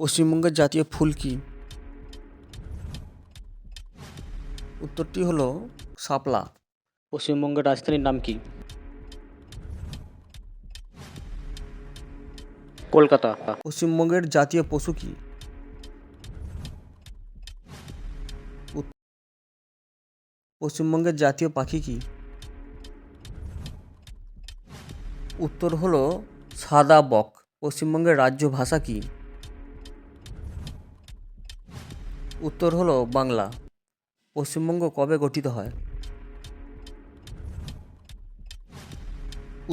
পশ্চিমবঙ্গের জাতীয় ফুল কি? উত্তরটি হলো শাপলা। পশ্চিমবঙ্গের রাজধানীর নাম কি? কলকাতা। পশ্চিমবঙ্গের জাতীয় পশু কি? পশ্চিমবঙ্গের জাতীয় পাখি কি? উত্তর হলো সাদা বক। পশ্চিমবঙ্গের রাজ্য ভাষা কি? উত্তর হলো বাংলা। পশ্চিমবঙ্গ কবে গঠিত হয়?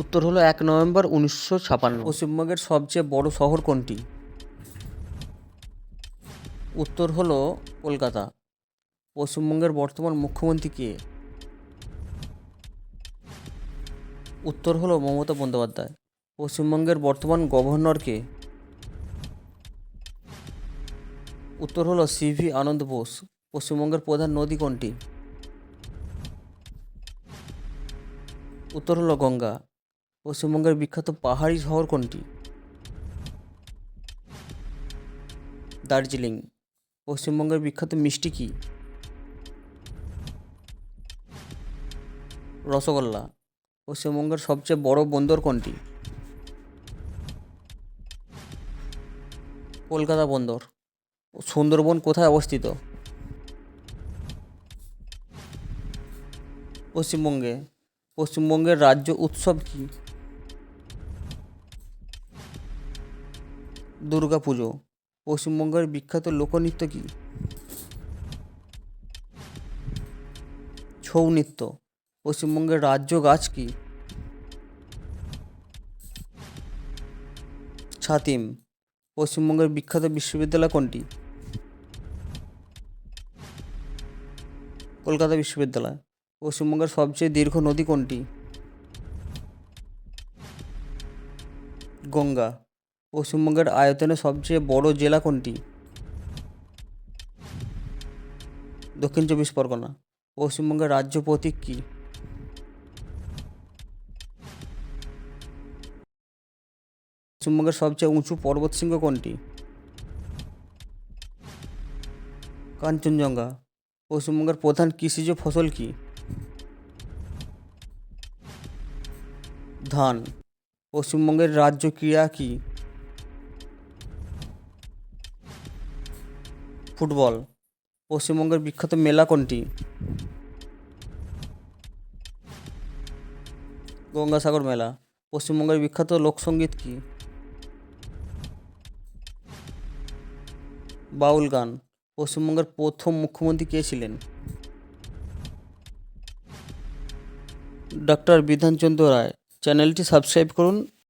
উত্তর হলো 1 নভেম্বর 1956। পশ্চিমবঙ্গের সবচেয়ে বড় শহর কোনটি? উত্তর হলো কলকাতা। পশ্চিমবঙ্গের বর্তমান মুখ্যমন্ত্রী কে? উত্তর হলো মমতা বন্দ্যোপাধ্যায়। পশ্চিমবঙ্গের বর্তমান গভর্নর কে? উত্তর হলো সিভি আনন্দ বোস। পশ্চিমবঙ্গের প্রধান নদী কোনটি? উত্তর হলো গঙ্গা। পশ্চিমবঙ্গের বিখ্যাত পাহাড়ি শহর কোনটি? দার্জিলিং। পশ্চিমবঙ্গের বিখ্যাত মিষ্টি কি? রসগোল্লা। পশ্চিমবঙ্গের সবচেয়ে বড় বন্দর কোনটি? কলকাতা বন্দর। সুন্দরবন কোথায় অবস্থিত? পশ্চিমবঙ্গে। পশ্চিমবঙ্গের রাজ্য উৎসব কি? দুর্গা পুজো। পশ্চিমবঙ্গের বিখ্যাত লোকনৃত্য কি? ছৌ নৃত্য। পশ্চিমবঙ্গের রাজ্য গাছ কি? ছাতিম। পশ্চিমবঙ্গের বিখ্যাত বিশ্ববিদ্যালয় কোনটি? কলকাতা বিশ্ববিদ্যালয়। পশ্চিমবঙ্গের সবচেয়ে দীর্ঘ নদী কোনটি? গঙ্গা। পশ্চিমবঙ্গের আয়তনে সবচেয়ে বড় জেলা কোনটি? দক্ষিণ চব্বিশ পরগনা। পশ্চিমবঙ্গের রাজ্য প্রতীক কি? পশ্চিমবঙ্গের সবচেয়ে উঁচু পর্বতশৃঙ্গ কোনটি? কাঞ্চনজঙ্ঘা। পশ্চিমবঙ্গের প্রধান কৃষিজ ফসল কি? ধান। পশ্চিমবঙ্গের রাজ্য ক্রীড়া কি? ফুটবল। পশ্চিমবঙ্গের বিখ্যাত মেলা কোনটি? গঙ্গাসাগর মেলা। পশ্চিমবঙ্গের বিখ্যাত লোকসঙ্গীত কি? বাউল গান। পশ্চিমবঙ্গের প্রথম মুখ্যমন্ত্রী কে ছিলেন? ডক্টর বিধানচন্দ্র রায়। চ্যানেলটি সাবস্ক্রাইব করুন